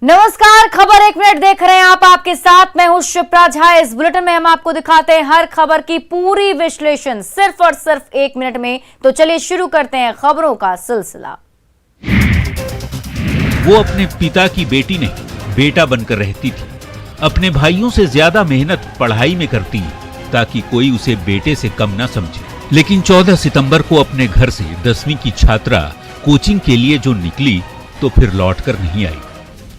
नमस्कार, खबर एक मिनट देख रहे हैं आप। आपके साथ मैं हूं शिप्रा झा। इस बुलेटिन में हम आपको दिखाते हैं हर खबर की पूरी विश्लेषण सिर्फ और सिर्फ एक मिनट में। तो चलिए शुरू करते हैं खबरों का सिलसिला। वो अपने पिता की बेटी नहीं, बेटा बनकर रहती थी। अपने भाइयों से ज्यादा मेहनत पढ़ाई में करती ताकि कोई उसे बेटे से कम न समझे। लेकिन 14 सितंबर को अपने घर से 10वीं की छात्रा कोचिंग के लिए जो निकली तो फिर लौटकर नहीं आई।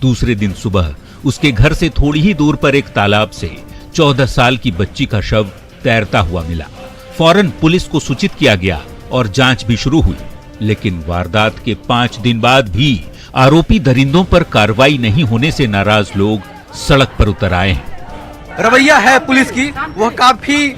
दूसरे दिन सुबह उसके घर से थोड़ी ही दूर पर एक तालाब से 14 साल की बच्ची का शव तैरता हुआ मिला। फौरन पुलिस को सूचित किया गया और जांच भी शुरू हुई। लेकिन वारदात के 5 दिन बाद भी आरोपी दरिंदों पर कार्रवाई नहीं होने से नाराज लोग सड़क पर उतर आए हैं। रवैया है पुलिस की वह काफी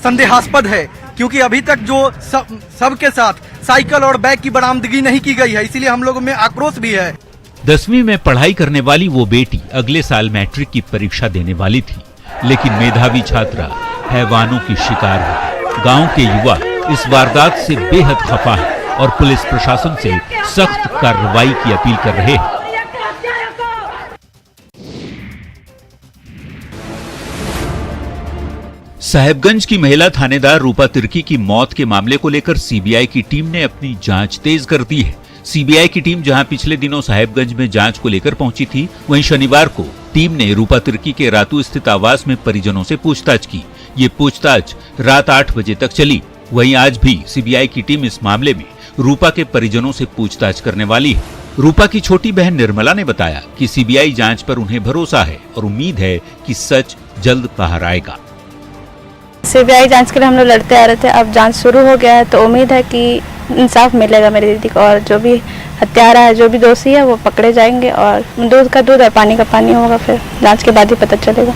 संदेहास्पद है, क्योंकि अभी तक जो सबके साथ साइकिल और बैग की बरामदगी नहीं की गई है, इसीलिए हम लोगों में आक्रोश भी है। 10वीं में पढ़ाई करने वाली वो बेटी अगले साल मैट्रिक की परीक्षा देने वाली थी, लेकिन मेधावी छात्रा हैवानों की शिकार हुई। गांव के युवा इस वारदात से बेहद खफा है और पुलिस प्रशासन से सख्त कार्रवाई की अपील कर रहे हैं। साहेबगंज की महिला थानेदार रूपा तिर्की की मौत के मामले को लेकर सीबीआई की टीम ने अपनी जांच तेज कर दी है। सीबीआई की टीम जहां पिछले दिनों साहेबगंज में जांच को लेकर पहुंची थी, वहीं शनिवार को टीम ने रूपा तिर्की के रातू स्थित आवास में परिजनों से पूछताछ की। ये पूछताछ रात 8 बजे तक चली। वहीं आज भी सीबीआई की टीम इस मामले में रूपा के परिजनों से पूछताछ करने वाली है। रूपा की छोटी बहन निर्मला ने बताया कि सीबीआई जांच पर उन्हें भरोसा है और उम्मीद है कि सच जल्द बाहर आएगा। सीबीआई जांच के लिए हम लोग लड़ते आ रहे थे, अब जांच शुरू हो गया है तो उम्मीद है कि इंसाफ मिलेगा मेरी दीदी को, और जो भी हत्यारा है, जो भी दोषी है वो पकड़े जाएंगे और दूध का दूध है, पानी का पानी होगा। फिर जांच के बाद ही पता चलेगा।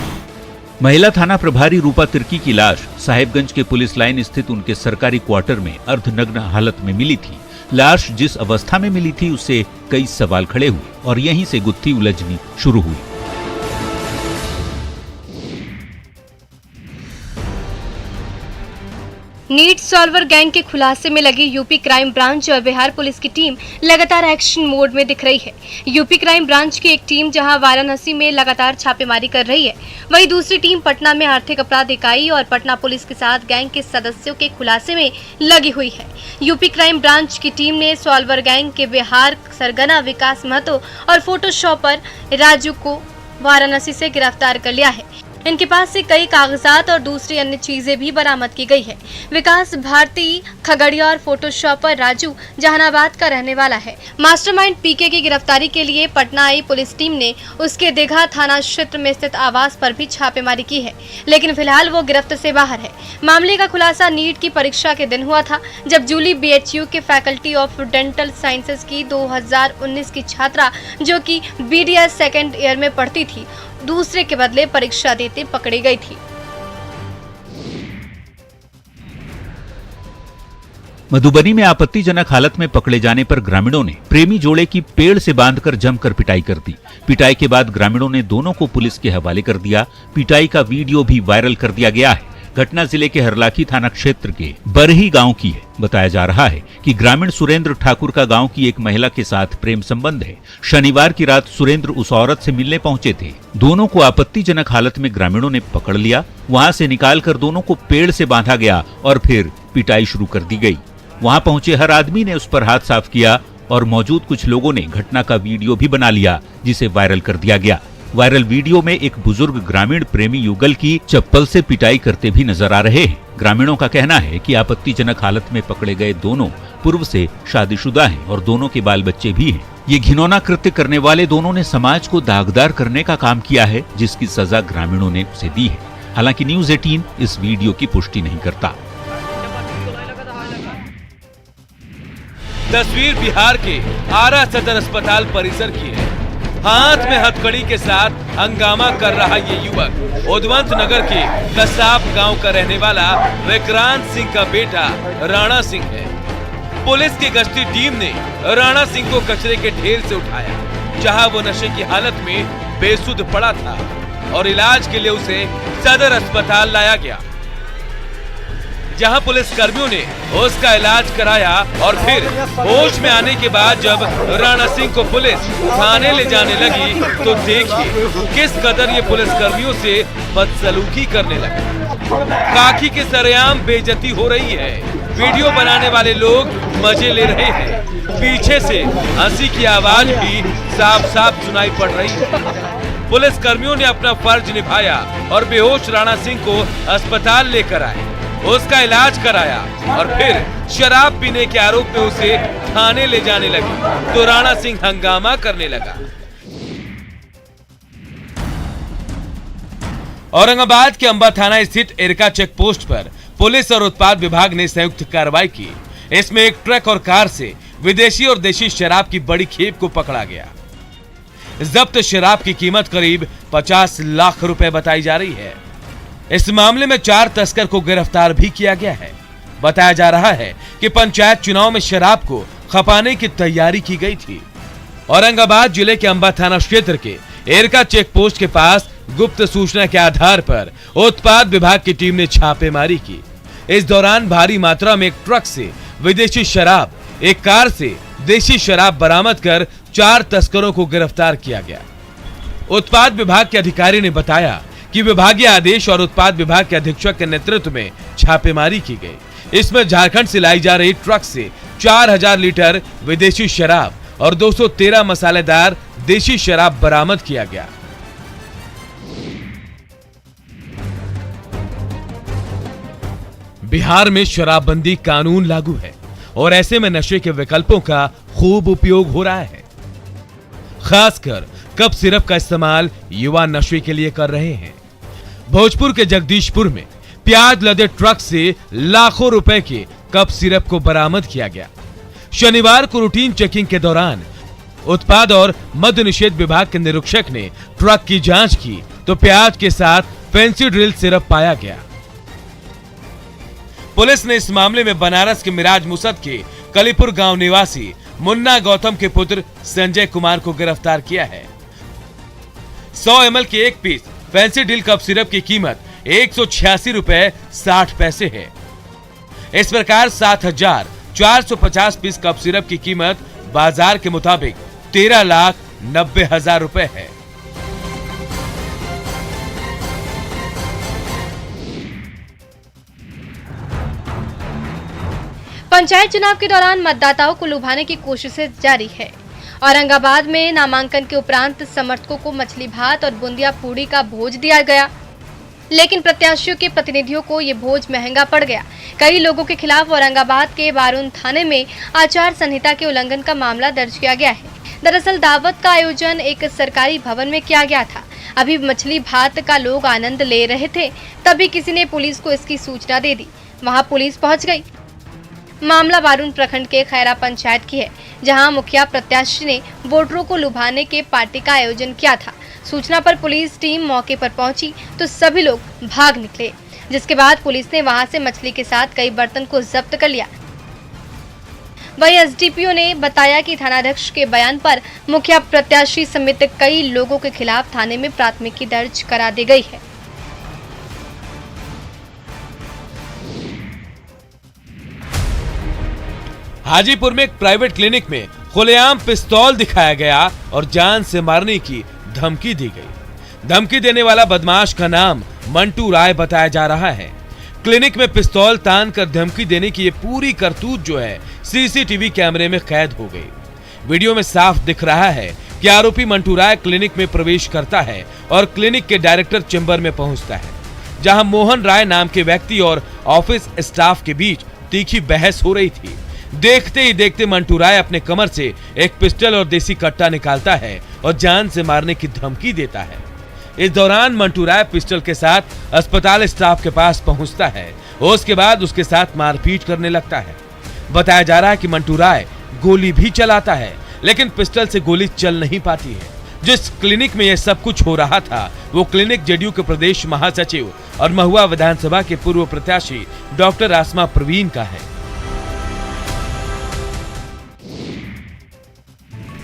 महिला थाना प्रभारी रूपा तिर्की की लाश साहेबगंज के पुलिस लाइन स्थित उनके सरकारी क्वार्टर में अर्धनग्न हालत में मिली थी। लाश जिस अवस्था में मिली थी उससे कई सवाल खड़े हुए और यहीं से गुत्थी उलझनी शुरू हुई। नीट सॉल्वर गैंग के खुलासे में लगी यूपी क्राइम ब्रांच और बिहार पुलिस की टीम लगातार एक्शन मोड में दिख रही है। यूपी क्राइम ब्रांच की एक टीम जहां वाराणसी में लगातार छापेमारी कर रही है, वहीं दूसरी टीम पटना में आर्थिक अपराध इकाई और पटना पुलिस के साथ गैंग के सदस्यों के खुलासे में लगी हुई है। यूपी क्राइम ब्रांच की टीम ने सॉल्वर गैंग के बिहार सरगना विकास महतो और फोटोशॉपर राजू को वाराणसी से गिरफ्तार कर लिया है। इनके पास से कई कागजात और दूसरी अन्य चीजें भी बरामद की गई है। विकास भारती खगड़िया और फोटोशॉपर राजू जहानाबाद का रहने वाला है। मास्टरमाइंड पीके की गिरफ्तारी के लिए पटना आई पुलिस टीम ने उसके दीघा थाना क्षेत्र में स्थित आवास पर भी छापेमारी की है, लेकिन फिलहाल वो गिरफ्त से बाहर है। मामले का खुलासा नीट की परीक्षा के दिन हुआ था, जब जूली BHU के फैकल्टी ऑफ डेंटल साइंसेज की 2019 की छात्रा, जो कि BDS सेकेंड ईयर में पढ़ती थी, दूसरे के बदले परीक्षा देते पकड़ी गई थी। मधुबनी में आपत्तिजनक हालत में पकड़े जाने पर ग्रामीणों ने प्रेमी जोड़े की पेड़ से बांधकर जमकर पिटाई कर दी। पिटाई के बाद ग्रामीणों ने दोनों को पुलिस के हवाले कर दिया। पिटाई का वीडियो भी वायरल कर दिया गया है। घटना जिले के हरलाखी थाना क्षेत्र के बरही गांव की है। बताया जा रहा है कि ग्रामीण सुरेंद्र ठाकुर का गांव की एक महिला के साथ प्रेम संबंध है। शनिवार की रात सुरेंद्र उस औरत से मिलने पहुंचे थे। दोनों को आपत्तिजनक हालत में ग्रामीणों ने पकड़ लिया। वहां से निकालकर दोनों को पेड़ से बांधा गया और फिर पिटाई शुरू कर दी गई। वहां पहुंचे हर आदमी ने उस पर हाथ साफ किया और मौजूद कुछ लोगों ने घटना का वीडियो भी बना लिया, जिसे वायरल कर दिया गया। वायरल वीडियो में एक बुजुर्ग ग्रामीण प्रेमी युगल की चप्पल से पिटाई करते भी नजर आ रहे हैं। ग्रामीणों का कहना है कि आपत्तिजनक हालत में पकड़े गए दोनों पूर्व से शादीशुदा हैं और दोनों के बाल बच्चे भी हैं। ये घिनौना कृत्य करने वाले दोनों ने समाज को दागदार करने का काम किया है, जिसकी सजा ग्रामीणों ने उसे दी है। हालांकि न्यूज़ 18 इस वीडियो की पुष्टि नहीं करता। तस्वीर बिहार के आरा सदर अस्पताल परिसर की है। हाथ में हथकड़ी के साथ हंगामा कर रहा ये युवक उद्वंत नगर के कसाब गांव का रहने वाला विक्रांत सिंह का बेटा राणा सिंह है। पुलिस की गश्ती टीम ने राणा सिंह को कचरे के ढेर से उठाया, जहां वो नशे की हालत में बेसुध पड़ा था और इलाज के लिए उसे सदर अस्पताल लाया गया। जहां पुलिस कर्मियों ने उसका इलाज कराया और फिर होश में आने के बाद जब राणा सिंह को पुलिस थाने ले जाने लगी तो देखिए किस कदर ये पुलिस कर्मियों से बदसलूकी करने लगे। काकी के सरेआम बेइज्जती हो रही है। वीडियो बनाने वाले लोग मजे ले रहे हैं। पीछे से हंसी की आवाज भी साफ साफ सुनाई पड़ रही है। पुलिस कर्मियों ने अपना फर्ज निभाया और बेहोश राणा सिंह को अस्पताल लेकर आए, उसका इलाज कराया और फिर शराब पीने के आरोप में उसे थाने ले जाने लगे तो राणा सिंह हंगामा करने लगा। औरंगाबाद के अंबा थाना स्थित एरका चेक पोस्ट पर पुलिस और उत्पाद विभाग ने संयुक्त कार्रवाई की। इसमें एक ट्रक और कार से विदेशी और देशी शराब की बड़ी खेप को पकड़ा गया। जब्त शराब की कीमत करीब 50 लाख रुपए बताई जा रही है। इस मामले में 4 तस्कर को गिरफ्तार भी किया गया है। बताया जा रहा है कि पंचायत चुनाव में शराब को खपाने की तैयारी की गई थी। औरंगाबाद जिले के अंबा थाना क्षेत्र के एरका चेक पोस्ट के पास गुप्त सूचना के आधार पर उत्पाद विभाग की टीम ने छापेमारी की। इस दौरान भारी मात्रा में एक ट्रक से विदेशी शराब, एक कार से देशी शराब बरामद कर 4 तस्करों को गिरफ्तार किया गया। उत्पाद विभाग के अधिकारी ने बताया कि विभागीय आदेश और उत्पाद विभाग के अधीक्षक के नेतृत्व में छापेमारी की गई। इसमें झारखंड से लाई जा रही ट्रक से 4000 लीटर विदेशी शराब और 213 मसालेदार देशी शराब बरामद किया गया। बिहार में शराबबंदी कानून लागू है और ऐसे में नशे के विकल्पों का खूब उपयोग हो रहा है। खासकर कप सिरप का इस्तेमाल युवा नशे के लिए कर रहे हैं। भोजपुर के जगदीशपुर में प्याज लदे ट्रक से लाखों रुपए के कप सिरप को बरामद किया गया। शनिवार को रूटीन चेकिंग के दौरान उत्पाद और मद्य निषेध विभाग के निरीक्षक ने ट्रक की जांच की तो प्याज के साथ फेंसिड्रिल सिरप पाया गया। पुलिस ने इस मामले में बनारस के मिराज मुसद के कलीपुर गांव निवासी मुन्ना गौतम के पुत्र संजय कुमार को गिरफ्तार किया है। 100 ml के एक पीस फेंसिड्रिल कप सिरप की कीमत 186 रुपए 60 पैसे है। इस प्रकार 7450 पीस कप सिरप की कीमत बाजार के मुताबिक 13,90,000 रुपए है। पंचायत चुनाव के दौरान मतदाताओं को लुभाने की कोशिशें जारी है। औरंगाबाद में नामांकन के उपरांत समर्थकों को मछली भात और बूंदिया पूड़ी का भोज दिया गया, लेकिन प्रत्याशियों के प्रतिनिधियों को ये भोज महंगा पड़ गया। कई लोगों के खिलाफ औरंगाबाद के बारून थाने में आचार संहिता के उल्लंघन का मामला दर्ज किया गया है। दरअसल दावत का आयोजन एक सरकारी भवन में किया गया था। अभी मछली भात का लोग आनंद ले रहे थे, तभी किसी ने पुलिस को इसकी सूचना दे दी। वहां पुलिस पहुंच गई। मामला बारून प्रखंड के खैरा पंचायत की है, जहां मुखिया प्रत्याशी ने वोटरों को लुभाने के पार्टी का आयोजन किया था। सूचना पर पुलिस टीम मौके पर पहुंची तो सभी लोग भाग निकले, जिसके बाद पुलिस ने वहां से मछली के साथ कई बर्तन को जब्त कर लिया। वहीं एसडीपीओ ने बताया कि थानाध्यक्ष के बयान पर मुखिया प्रत्याशी समेत कई लोगों के खिलाफ थाने में प्राथमिकी दर्ज करा दी गई है। हाजीपुर में एक प्राइवेट क्लिनिक में खुलेआम पिस्तौल दिखाया गया और जान से मारने की धमकी दी गई। धमकी देने वाला बदमाश का नाम मंटू राय बताया जा रहा है। क्लिनिक में पिस्तौल तान कर धमकी देने की ये पूरी करतूत जो है सीसीटीवी कैमरे में कैद हो गई। वीडियो में साफ दिख रहा है कि आरोपी मंटू राय क्लिनिक में प्रवेश करता है और क्लिनिक के डायरेक्टर चेंबर में पहुंचता है, जहां मोहन राय नाम के व्यक्ति और ऑफिस स्टाफ के बीच तीखी बहस हो रही थी। देखते ही देखते मंटू राय अपने कमर से एक पिस्टल और देसी कट्टा निकालता है और जान से मारने की धमकी देता है। इस दौरान मंटू राय पिस्टल के साथ अस्पताल स्टाफ के पास पहुंचता है और उसके बाद उसके साथ मारपीट करने लगता है। बताया जा रहा है कि मंटू राय गोली भी चलाता है, लेकिन पिस्टल से गोली चल नहीं पाती है। जिस क्लिनिक में यह सब कुछ हो रहा था वो क्लिनिक जेडीयू के प्रदेश महासचिव और महुआ विधानसभा के पूर्व प्रत्याशी डॉक्टर आसमा प्रवीण का है।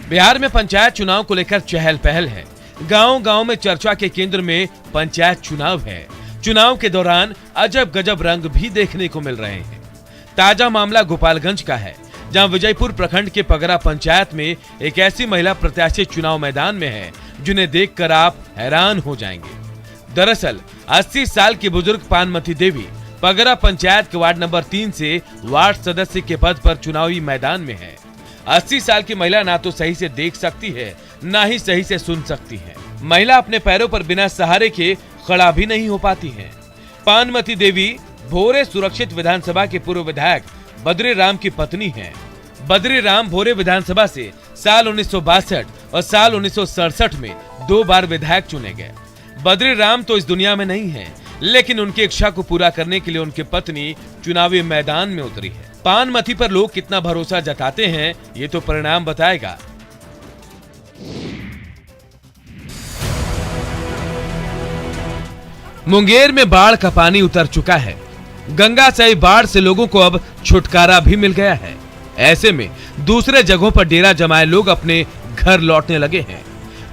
बिहार में पंचायत चुनाव को लेकर चहल पहल है। गांव-गांव में चर्चा के केंद्र में पंचायत चुनाव है। चुनाव के दौरान अजब गजब रंग भी देखने को मिल रहे हैं। ताजा मामला गोपालगंज का है, जहां विजयपुर प्रखंड के पगरा पंचायत में एक ऐसी महिला प्रत्याशी चुनाव मैदान में है जिन्हें देखकर आप हैरान हो जाएंगे। दरअसल 80 साल की बुजुर्ग पानमती देवी पगरा पंचायत के वार्ड नंबर 3 से वार्ड सदस्य के पद पर चुनावी मैदान में है। 80 साल की महिला ना तो सही से देख सकती है, ना ही सही से सुन सकती है। महिला अपने पैरों पर बिना सहारे के खड़ा भी नहीं हो पाती है। पानमती देवी भोरे सुरक्षित विधानसभा के पूर्व विधायक बद्री राम की पत्नी हैं। बद्री राम भोरे विधानसभा से साल 1962 और साल 1967 में 2 बार विधायक चुने गए। बद्री राम तो इस दुनिया में नहीं है, लेकिन उनकी इच्छा को पूरा करने के लिए उनकी पत्नी चुनावी मैदान में उतरी है। पानमती पर लोग कितना भरोसा जताते हैं, ये तो परिणाम बताएगा। मुंगेर में बाढ़ का पानी उतर चुका है। गंगा से बाढ़ से लोगों को अब छुटकारा भी मिल गया है। ऐसे में दूसरे जगहों पर डेरा जमाए लोग अपने घर लौटने लगे हैं।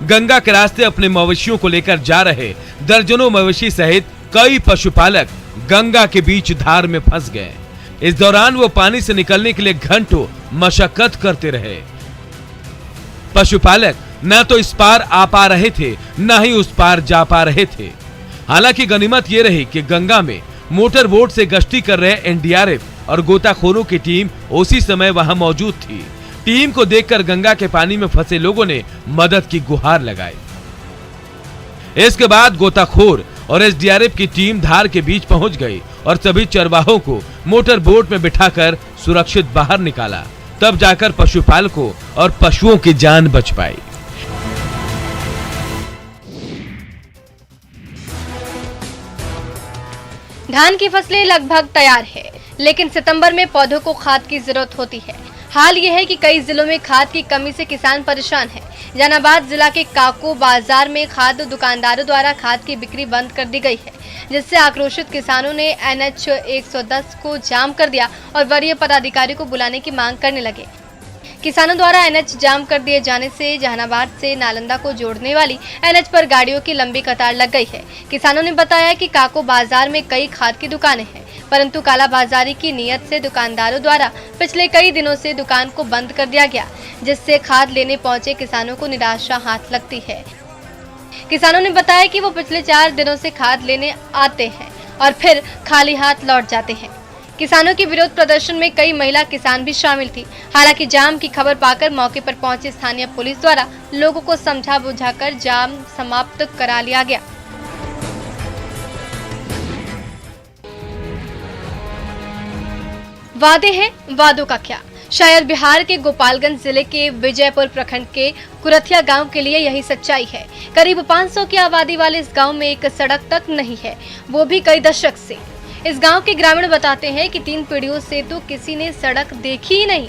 गंगा के रास्ते अपने मवेशियों को लेकर जा रहे दर्जनों मवेशी सहित कई पशुपालक गंगा के बीच धार में फंस गए। इस दौरान वो पानी से निकलने के लिए घंटों मशक्कत करते रहे। पशुपालक न तो इस पार आ पा रहे थे, न ही उस पार जा पा रहे थे। हालांकि गनीमत ये रही कि गंगा में मोटर बोट से गश्ती कर रहे एनडीआरएफ और गोताखोरों की टीम उसी समय वहां मौजूद थी। टीम को देखकर गंगा के पानी में फंसे लोगों ने मदद की गुहार लगाई। इसके बाद गोताखोर और एसडीआरएफ की टीम धार के बीच पहुंच गई और सभी चरवाहों को मोटर बोट में बिठाकर सुरक्षित बाहर निकाला। तब जाकर पशुपालकों और पशुओं की जान बच पाई। धान की फसलें लगभग तैयार है, लेकिन सितंबर में पौधों को खाद की जरूरत होती है। हाल यह है कि कई जिलों में खाद की कमी से किसान परेशान हैं। जहानाबाद जिला के काको बाजार में खाद दुकानदारों द्वारा खाद की बिक्री बंद कर दी गई है, जिससे आक्रोशित किसानों ने NH 110 को जाम कर दिया और वरीय पदाधिकारी को बुलाने की मांग करने लगे। किसानों द्वारा NH जाम कर दिए जाने से जहानाबाद से नालंदा को जोड़ने वाली NH पर गाड़ियों की लंबी कतार लग गई है। किसानों ने बताया कि काको बाजार में कई खाद की दुकानें हैं, परंतु कालाबाजारी की नीयत से दुकानदारों द्वारा पिछले कई दिनों से दुकान को बंद कर दिया गया, जिससे खाद लेने पहुंचे किसानों को निराशा हाथ लगती है। किसानों ने बताया कि वो पिछले 4 दिनों से खाद लेने आते हैं और फिर खाली हाथ लौट जाते हैं। किसानों के विरोध प्रदर्शन में कई महिला किसान भी शामिल थी। हालांकि जाम की खबर पाकर मौके पर पहुंची स्थानीय पुलिस द्वारा लोगों को समझा बुझाकर जाम समाप्त करा लिया गया। वादे हैं, वादों का क्या? शायद बिहार के गोपालगंज जिले के विजयपुर प्रखंड के कुरथिया गांव के लिए यही सच्चाई है। करीब 500 की आबादी वाले इस गांव में एक सड़क तक नहीं है, वो भी कई दशक से। इस गांव के ग्रामीण बताते हैं कि 3 पीढ़ियों से तो किसी ने सड़क देखी ही नहीं।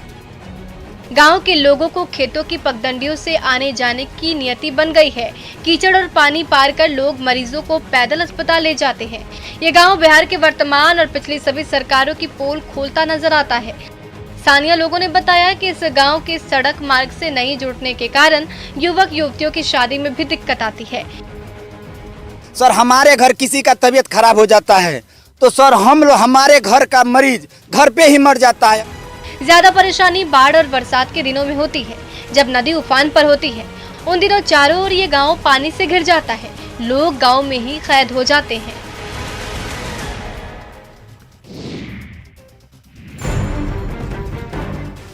गांव के लोगों को खेतों की पगडंडियों से आने जाने की नियति बन गई है। कीचड़ और पानी पार कर लोग मरीजों को पैदल अस्पताल ले जाते हैं। ये गांव बिहार के वर्तमान और पिछली सभी सरकारों की पोल खोलता नजर आता है। स्थानीय लोगों ने बताया कि इस गांव के सड़क मार्ग से नहीं जुड़ने के कारण युवक युवतियों की शादी में भी दिक्कत आती है। सर, हमारे घर किसी का तबीयत खराब हो जाता है तो सर हमारे घर का मरीज घर पे ही मर जाता है। ज्यादा परेशानी बाढ़ और बरसात के दिनों में होती है, जब नदी उफान पर होती है। उन दिनों चारों ओर ये गांव पानी से घिर जाता है, लोग गांव में ही कैद हो जाते हैं।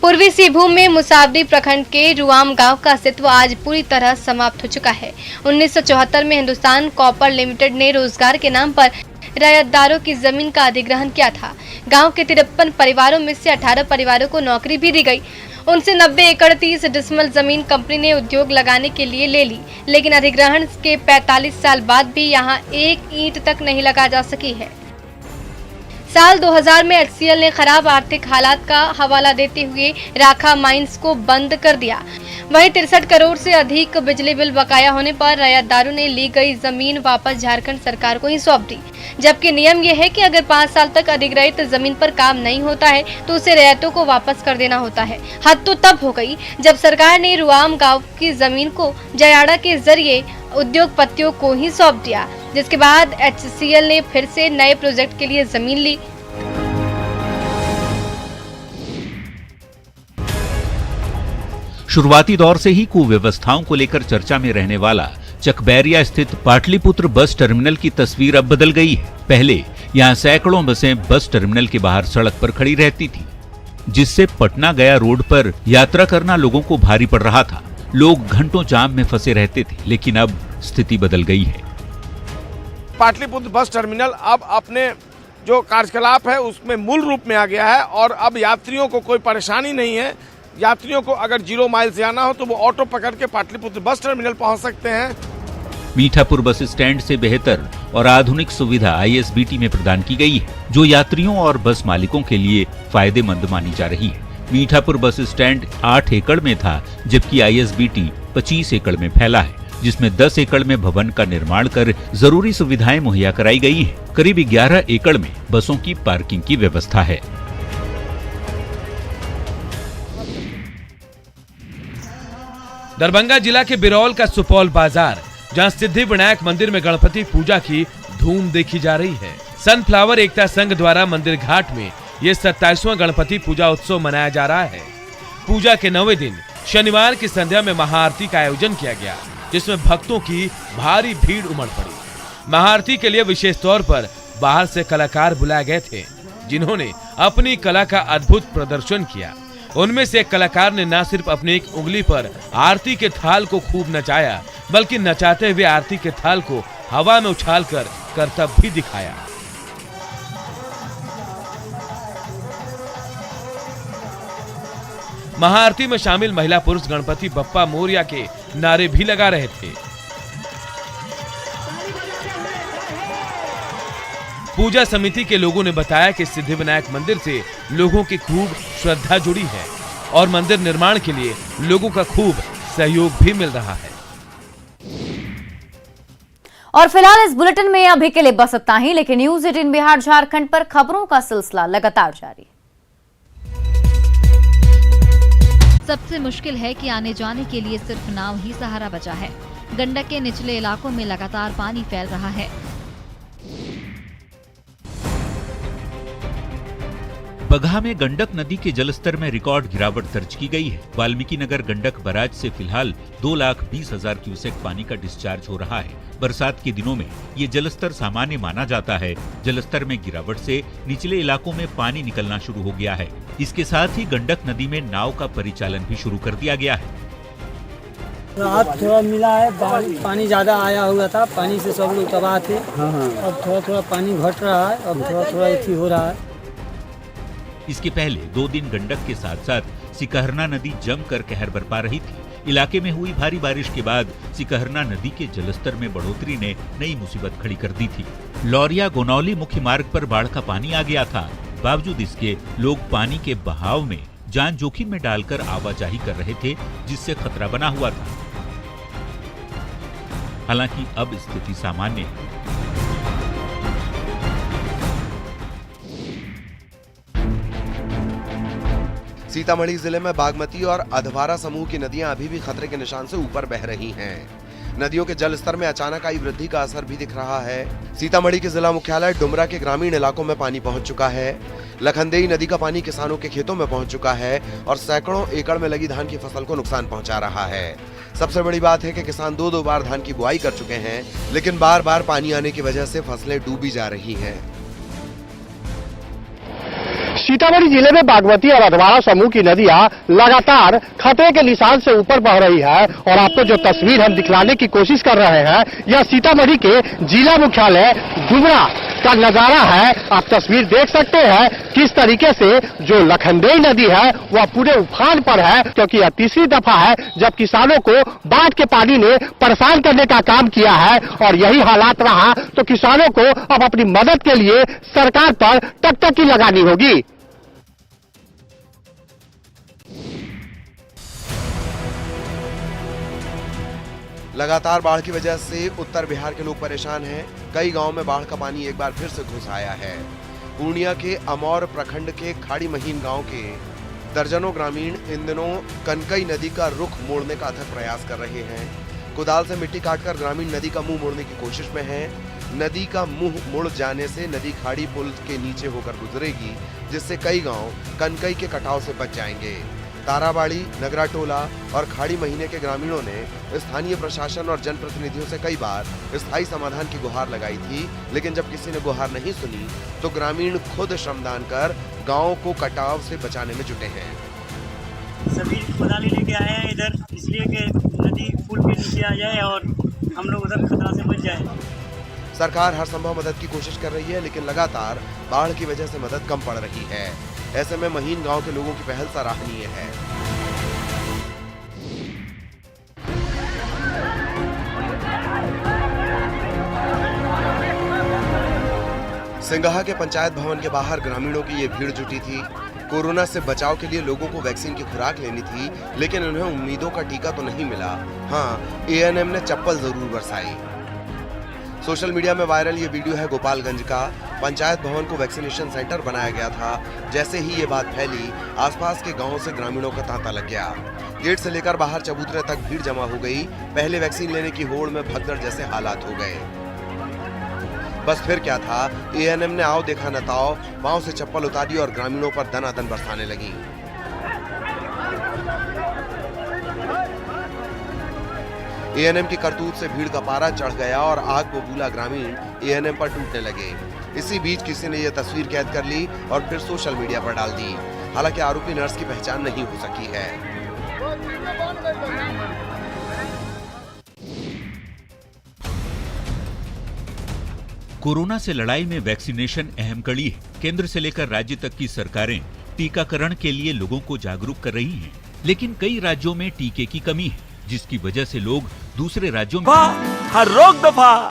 पूर्वी सिंहभूम में मुसावरी प्रखंड के रुआम गांव का अस्तित्व आज पूरी तरह समाप्त हो चुका है। 1974 में हिंदुस्तान कॉपर लिमिटेड ने रोजगार के नाम पर रैयतदारों की जमीन का अधिग्रहण किया था। गांव के 53 परिवारों में से 18 परिवारों को नौकरी भी दी गई। उनसे 90 एकड़ 30 डिसमल जमीन कंपनी ने उद्योग लगाने के लिए ले ली, लेकिन अधिग्रहण के 45 साल बाद भी यहां एक ईंट तक नहीं लगा जा सकी है। साल 2000 में HCL ने खराब आर्थिक हालात का हवाला देते हुए राखा माइंस को बंद कर दिया। वहीं 63 करोड़ से अधिक बिजली बिल बकाया होने पर रैयतदारों ने ली गई जमीन वापस झारखंड सरकार को ही सौंप दी, जबकि नियम यह है कि अगर 5 साल तक अधिग्रहित जमीन पर काम नहीं होता है तो उसे रैयतों को वापस कर देना होता है। हद तो तब हो गई जब सरकार ने रुआम गांव की जमीन को जयाड़ा के जरिए उद्योगपतियों को ही सौंप दिया, जिसके बाद HCL ने फिर से नए प्रोजेक्ट के लिए जमीन ली। शुरुआती दौर से ही कुव्यवस्थाओं को लेकर चर्चा में रहने वाला चकबैरिया स्थित पाटलिपुत्र बस टर्मिनल की तस्वीर अब बदल गई है। पहले यहाँ सैकड़ों बसें बस टर्मिनल के बाहर सड़क पर खड़ी रहती थी, जिससे पटना गया रोड पर यात्रा करना लोगों को भारी पड़ रहा था। लोग घंटों जाम में फंसे रहते थे, लेकिन अब स्थिति बदल गई है। पाटलिपुत्र बस टर्मिनल अब अपने जो कार्यकलाप है उसमें मूल रूप में आ गया है और अब यात्रियों को कोई परेशानी नहीं है। यात्रियों को अगर 0 माइल से आना हो तो वो ऑटो पकड़ के पाटलिपुत्र बस टर्मिनल पहुंच सकते हैं। मीठापुर बस स्टैंड से बेहतर और आधुनिक सुविधा ISBT में प्रदान की गई है, जो यात्रियों और बस मालिकों के लिए फायदेमंद मानी जा रही है। मीठापुर बस स्टैंड 8 एकड़ में था, जबकि ISBT 25 एकड़ में फैला है, जिसमें 10 एकड़ में भवन का निर्माण कर जरूरी सुविधाएं मुहैया कराई गई हैं। करीब 11 एकड़ में बसों की पार्किंग की व्यवस्था है। दरभंगा जिला के बिरौल का सुपौल बाजार, जहां सिद्धि विनायक मंदिर में गणपति पूजा की धूम देखी जा रही है। सनफ्लावर एकता संघ द्वारा मंदिर घाट में ये 27वां गणपति पूजा उत्सव मनाया जा रहा है। पूजा के 9वें दिन शनिवार की संध्या में महाआरती का आयोजन किया गया, जिसमें भक्तों की भारी भीड़ उमड़ पड़ी। महाआरती के लिए विशेष तौर पर बाहर से कलाकार बुलाए गए थे, जिन्होंने अपनी कला का अद्भुत प्रदर्शन किया। उनमें से एक कलाकार ने न सिर्फ अपनी एक उंगली पर आरती के थाल को खूब नचाया, बल्कि नचाते हुए आरती के थाल को हवा में उछालकर करतब भी दिखाया। महाआरती में शामिल महिला पुरुष गणपति बप्पा मोरया के नारे भी लगा रहे थे। पूजा समिति के लोगों ने बताया कि सिद्धिविनायक मंदिर से लोगों की खूब श्रद्धा जुड़ी है और मंदिर निर्माण के लिए लोगों का खूब सहयोग भी मिल रहा है। और फिलहाल इस बुलेटिन में अभी के लिए बस इतना ही, लेकिन न्यूज़ 18 बिहार झारखंड पर खबरों का सिलसिला लगातार जारी। सबसे मुश्किल है कि आने जाने के लिए सिर्फ नाव ही सहारा बचा है। गंडक के निचले इलाकों में लगातार पानी फैल रहा है। बगहा में गंडक नदी के जलस्तर में रिकॉर्ड गिरावट दर्ज की गई है। वाल्मीकि नगर गंडक बराज से फिलहाल 2,20,000 क्यूसेक पानी का डिस्चार्ज हो रहा है। बरसात के दिनों में ये जलस्तर सामान्य माना जाता है। जलस्तर में गिरावट से निचले इलाकों में पानी निकलना शुरू हो गया है। इसके साथ ही गंडक नदी में नाव का परिचालन भी शुरू कर दिया गया है। रात थोड़ा मिला है, पानी ज्यादा आया हुआ था, पानी से सब लोग तबाह थे। अब थोड़ा थोड़ा पानी घट रहा है, अब थोड़ा थोड़ा एथी हो रहा है। इसके पहले 2 दिन गंडक के साथ साथ सिकहरना नदी जमकर कहर बरपा रही थी। इलाके में हुई भारी बारिश के बाद सिकहरना नदी के जलस्तर में बढ़ोतरी ने नई मुसीबत खड़ी कर दी थी। लौरिया गोनौली मुख्य मार्ग पर बाढ़ का पानी आ गया था। बावजूद इसके लोग पानी के बहाव में जान जोखिम में डालकर आवाजाही कर रहे थे, जिससे खतरा बना हुआ था। हालांकि अब स्थिति सामान्य है। सीतामढ़ी जिले में बागमती और अधवारा समूह की नदियां अभी भी खतरे के निशान से ऊपर बह रही हैं। नदियों के जल स्तर में अचानक आई वृद्धि का असर भी दिख रहा है। सीतामढ़ी के जिला मुख्यालय डुमरा के ग्रामीण इलाकों में पानी पहुंच चुका है। लखनदेई नदी का पानी किसानों के खेतों में पहुंच चुका है और सैकड़ों एकड़ में लगी धान की फसल को नुकसान पहुंचा रहा है। सबसे बड़ी बात है कि किसान 2 बार धान की बुआई कर चुके हैं, लेकिन बार बार पानी आने की वजह से फसलें डूबी जा रही हैं। सीतामढ़ी जिले में बागमती और अधवारा समूह की नदियां लगातार खतरे के निशान से ऊपर बह रही है और आपको जो तस्वीर हम दिखलाने की कोशिश कर रहे हैं यह सीतामढ़ी के जिला मुख्यालय डुमरा का नजारा है। आप तस्वीर देख सकते हैं किस तरीके से जो लखनदेई नदी है वह पूरे उफान पर है, क्योंकि यह तीसरी दफा है जब किसानों को बाढ़ के पानी ने परेशान करने का काम किया है और यही हालात रहा तो किसानों को अब अपनी मदद के लिए सरकार पर टकटकी लगानी होगी। लगातार बाढ़ की वजह से उत्तर बिहार के लोग परेशान हैं। कई गांवों में बाढ़ का पानी एक बार फिर से घुस आया है। पूर्णिया के अमौर प्रखंड के खाड़ी महीन गांव के दर्जनों ग्रामीण इन दिनों कनकई नदी का रुख मोड़ने का अथक प्रयास कर रहे हैं। कुदाल से मिट्टी काटकर ग्रामीण नदी का मुंह मोड़ने की कोशिश में हैं। नदी का मुंह मुड़ जाने से नदी खाड़ी पुल के नीचे होकर गुजरेगी, जिससे कई गांव कनकई के कटाव से बच जाएंगे। ताराबाड़ी, नगराटोला और खाड़ी महीने के ग्रामीणों ने स्थानीय प्रशासन और जनप्रतिनिधियों से कई बार स्थायी समाधान की गुहार लगाई थी, लेकिन जब किसी ने गुहार नहीं सुनी तो ग्रामीण खुद श्रमदान कर गांव को कटाव से बचाने में जुटे हैं। सभी खुदाली लेके आए हैं इधर, इसलिए कि नदी पुल के नीचे आ जाए और हम लोग उधर खतरा से बच जाए। सरकार हर संभव मदद की कोशिश कर रही है, लेकिन लगातार बाढ़ की वजह से मदद कम पड़ रही है। ऐसे में महीन गांव के लोगों की पहल सराहनीय है। सिंघा के पंचायत भवन के बाहर ग्रामीणों की ये भीड़ जुटी थी। कोरोना से बचाव के लिए लोगों को वैक्सीन की खुराक लेनी थी, लेकिन उन्हें उम्मीदों का टीका तो नहीं मिला। हाँ, एएनएम ने चप्पल जरूर बरसाई। सोशल मीडिया में वायरल ये वीडियो है गोपालगंज का। पंचायत भवन को वैक्सीनेशन सेंटर बनाया गया था। जैसे ही ये बात फैली, आसपास के गांवों से ग्रामीणों का तांता लग गया। गेट से लेकर बाहर चबूतरे तक भीड़ जमा हो गई। पहले वैक्सीन लेने की होड़ में भगदड़ जैसे हालात हो गए। बस फिर क्या था, एएनएम ने आओ देखा न ताओ, पांव से चप्पल उतारी और ग्रामीणों पर दनादन बरसाने लगी। एएनएम की करतूत से भीड़ का पारा चढ़ गया और आग बबूला ग्रामीण एएनएम पर टूटने लगे। इसी बीच किसी ने यह तस्वीर कैद कर ली और फिर सोशल मीडिया पर डाल दी। हालांकि आरोपी नर्स की पहचान नहीं हो सकी है। कोरोना से लड़ाई में वैक्सीनेशन अहम कड़ी है। केंद्र से लेकर राज्य तक की सरकारें टीकाकरण के लिए लोगों को जागरूक कर रही हैं, लेकिन कई राज्यों में टीके की कमी है, जिसकी वजह से लोग दूसरे राज्यों में हर रोक दफा।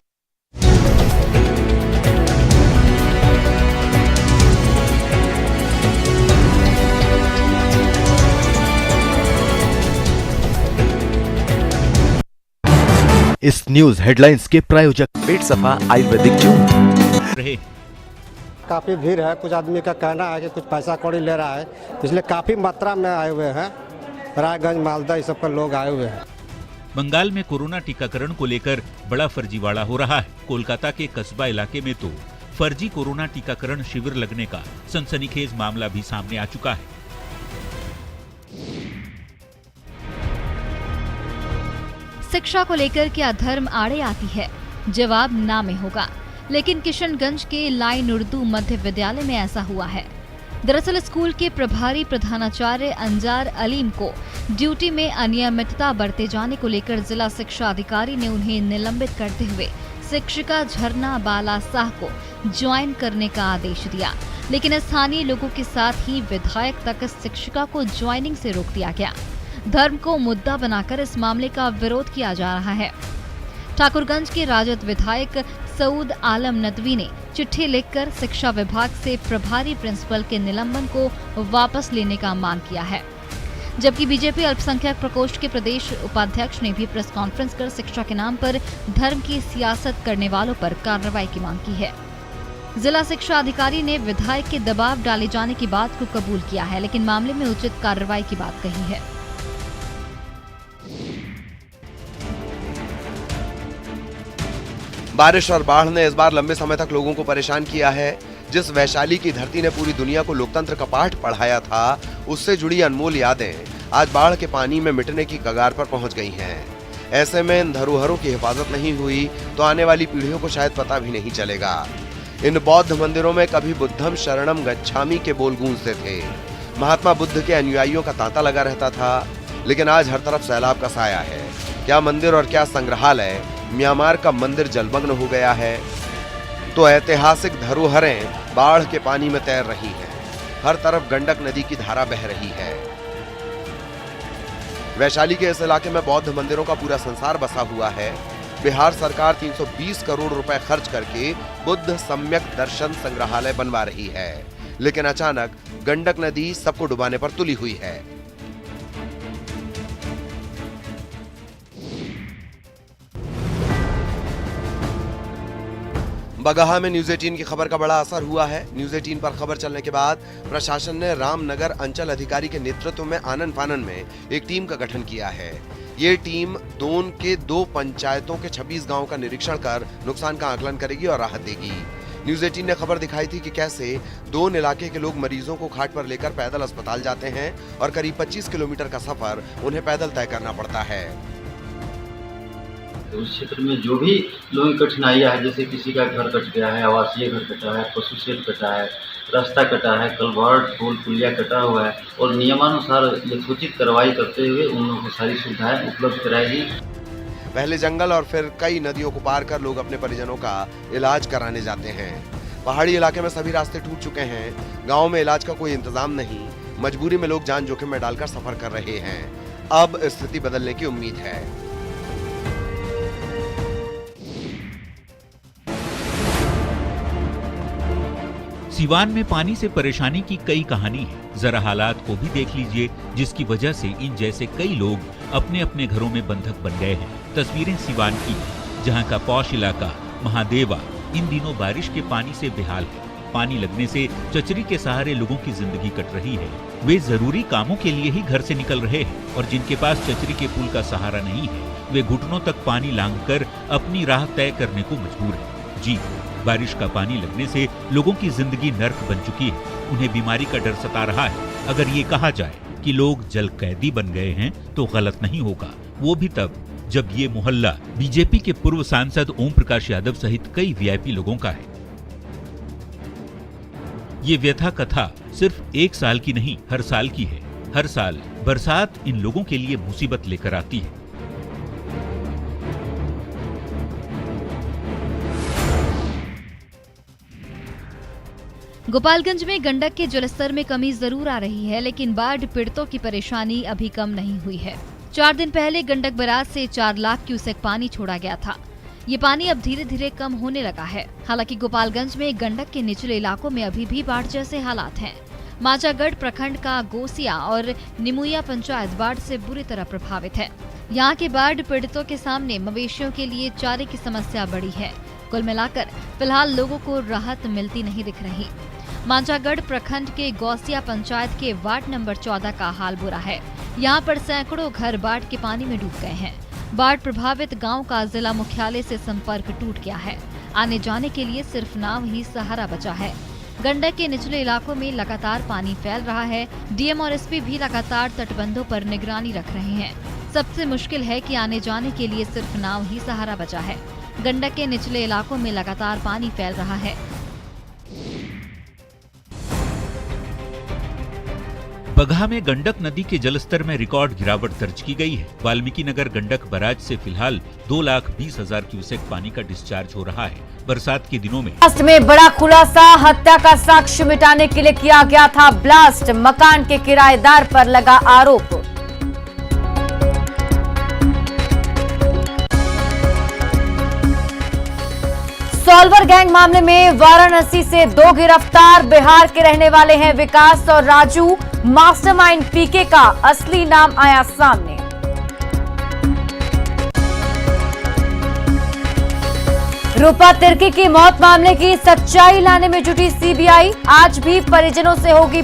इस न्यूज हेडलाइंस के प्रायोजक पेट सफा आयुर्वेदिक जून रहे। काफी भीड़ है। कुछ आदमी का कहना है कि कुछ पैसा कौड़ी ले रहा है, इसलिए काफी मात्रा में आए हुए हैं। रायगंज, मालदा, इस सब पर लोग आए हुए हैं। बंगाल में कोरोना टीकाकरण को लेकर बड़ा फर्जीवाड़ा हो रहा है। कोलकाता के कस्बा इलाके में तो फर्जी कोरोना टीकाकरण शिविर लगने का सनसनीखेज मामला भी सामने आ चुका है। शिक्षा को लेकर क्या धर्म आड़े आती है? जवाब ना में होगा। लेकिन किशनगंज के लाइन उर्दू मध्य विद्यालय में ऐसा हुआ है। दरअसल स्कूल के प्रभारी प्रधानाचार्य अंजार अलीम को ड्यूटी में अनियमितता बरते जाने को लेकर जिला शिक्षा अधिकारी ने उन्हें निलंबित करते हुए शिक्षिका झरना बाला शाह को ज्वाइन करने का आदेश दिया। लेकिन स्थानीय लोगों के साथ ही विधायक तक शिक्षिका को ज्वाइनिंग से रोक दिया गया। धर्म को मुद्दा बनाकर इस मामले का विरोध किया जा रहा है। ठाकुरगंज के राजद विधायक सऊद आलम नदवी ने चिट्ठी लिखकर शिक्षा विभाग से प्रभारी प्रिंसिपल के निलंबन को वापस लेने का मांग किया है। जबकि बीजेपी अल्पसंख्यक प्रकोष्ठ के प्रदेश उपाध्यक्ष ने भी प्रेस कॉन्फ्रेंस कर शिक्षा के नाम पर धर्म की सियासत करने वालों पर कार्रवाई की मांग की है। जिला शिक्षा अधिकारी ने विधायक के दबाव डाले जाने की बात को कबूल किया है, लेकिन मामले में उचित कार्रवाई की बात कही है। बारिश और बाढ़ ने इस बार लंबे समय तक लोगों को परेशान किया है। जिस वैशाली की धरती ने पूरी दुनिया को लोकतंत्र का पाठ पढ़ाया था, उससे जुड़ी अनमोल यादें आज बाढ़ के पानी में मिटने की कगार पर पहुंच गई हैं। ऐसे में इन धरोहरों की हिफाजत नहीं हुई तो आने वाली पीढ़ियों को शायद पता भी नहीं चलेगा। इन बौद्ध मंदिरों में कभी बुद्धम शरणम गच्छामि के बोल गूंजते थे। महात्मा बुद्ध के अनुयायियों का तांता लगा रहता था, लेकिन आज हर तरफ सैलाब का साया है। क्या मंदिर और क्या संग्रहालय, म्यांमार का मंदिर जलमग्न हो गया है तो ऐतिहासिक धरोहरें बाढ़ के पानी में तैर रही हैं। हर तरफ गंडक नदी की धारा बह रही है। वैशाली के इस इलाके में बौद्ध मंदिरों का पूरा संसार बसा हुआ है। बिहार सरकार 320 करोड़ रुपए खर्च करके बुद्ध सम्यक दर्शन संग्रहालय बनवा रही है, लेकिन अचानक गंडक नदी सबको डुबाने पर तुली हुई है। बगहा में न्यूज 18 की खबर का बड़ा असर हुआ है। न्यूज 18 पर खबर चलने के बाद प्रशासन ने रामनगर अंचल अधिकारी के नेतृत्व में आनन फानन में एक टीम का गठन किया है। ये टीम दोन के 2 पंचायतों के 26 गांवों का निरीक्षण कर नुकसान का आकलन करेगी और राहत देगी। न्यूज़ 18 ने खबर दिखाई थी कि कैसे दोन इलाके के लोग मरीजों को खाट पर लेकर पैदल अस्पताल जाते हैं और करीब 25 किलोमीटर का सफर उन्हें पैदल तय करना पड़ता है। उस क्षेत्र में जो भी लोगों की कठिनाइयाँ है, जैसे किसी का घर कट गया है, आवासीय घर कटा है, पशु शेड कटा है, रास्ता कटा है, कलवर्ट पुल पुलिया कटा हुआ है, और नियमानुसार यथोचित कार्रवाई करते हुए उन लोगों को सारी सुविधाएं उपलब्ध कराएगी। पहले जंगल और फिर कई नदियों को पार कर लोग अपने परिजनों का इलाज कराने जाते हैं। पहाड़ी इलाके में सभी रास्ते टूट चुके हैं, गाँव में इलाज का कोई इंतजाम नहीं, मजबूरी में लोग जान जोखिम में डालकर सफर कर रहे हैं। अब स्थिति बदलने की उम्मीद है। सिवान में पानी से परेशानी की कई कहानी है। जरा हालात को भी देख लीजिए, जिसकी वजह से इन जैसे कई लोग अपने अपने घरों में बंधक बन गए हैं। तस्वीरें सिवान की, जहां का पौष इलाका महादेवा इन दिनों बारिश के पानी से बेहाल है। पानी लगने से चचरी के सहारे लोगों की जिंदगी कट रही है। वे जरूरी कामों के लिए ही घर से निकल रहे हैं और जिनके पास चचरी के पुल का सहारा नहीं है, वे घुटनों तक पानी लांघकर अपनी राह तय करने को मजबूर है। जी, बारिश का पानी लगने से लोगों की जिंदगी नर्क बन चुकी है। उन्हें बीमारी का डर सता रहा है। अगर ये कहा जाए कि लोग जल कैदी बन गए हैं तो गलत नहीं होगा, वो भी तब जब ये मोहल्ला बीजेपी के पूर्व सांसद ओम प्रकाश यादव सहित कई वीआईपी लोगों का है। ये व्यथा कथा सिर्फ एक साल की नहीं, हर साल की है। हर साल बरसात इन लोगों के लिए मुसीबत लेकर आती है। गोपालगंज में गंडक के जलस्तर में कमी जरूर आ रही है, लेकिन बाढ़ पीड़ितों की परेशानी अभी कम नहीं हुई है। 4 दिन पहले गंडक बराज से 4 लाख क्यूसेक पानी छोड़ा गया था। ये पानी अब धीरे धीरे कम होने लगा है। हालांकि गोपालगंज में गंडक के निचले इलाकों में अभी भी बाढ़ जैसे हालात हैं। माचागढ़ प्रखंड का गोसिया और निमुया पंचायत बाढ़ से बुरी तरह प्रभावित है। यहाँ के बाढ़ पीड़ितों के सामने मवेशियों के लिए चारे की समस्या बड़ी है। कुल मिलाकर फिलहाल लोगों को राहत मिलती नहीं दिख रही। मांझागढ़ प्रखंड के गौसिया पंचायत के वार्ड नंबर 14 का हाल बुरा है। यहाँ पर सैकड़ों घर बाढ़ के पानी में डूब गए हैं। बाढ़ प्रभावित गांव का जिला मुख्यालय से संपर्क टूट गया है। आने जाने के लिए सिर्फ नाव ही सहारा बचा है। गंडक के निचले इलाकों में लगातार पानी फैल रहा है। डीएम और एसपी भी लगातार तटबंधों पर निगरानी रख रहे हैं। सबसे मुश्किल है कि आने जाने के लिए सिर्फ नाव ही सहारा बचा है। गंडक के निचले इलाकों में लगातार पानी फैल रहा है। बगहा में गंडक नदी के जलस्तर में रिकॉर्ड गिरावट दर्ज की गई है। वाल्मीकि नगर गंडक बराज से फिलहाल 2,20,000 क्यूसेक पानी का डिस्चार्ज हो रहा है। बरसात के दिनों में बड़ा खुलासा, हत्या का साक्ष्य मिटाने के लिए किया गया था ब्लास्ट। मकान के किराएदार पर लगा आरोप। सॉल्वर गैंग मामले में वाराणसी से 2 गिरफ्तार। बिहार के रहने वाले हैं विकास और राजू। मास्टरमाइंड पीके का असली नाम आया सामने। रूपा तिर्की की मौत मामले की सच्चाई लाने में जुटी सीबीआई। आज भी परिजनों से होगी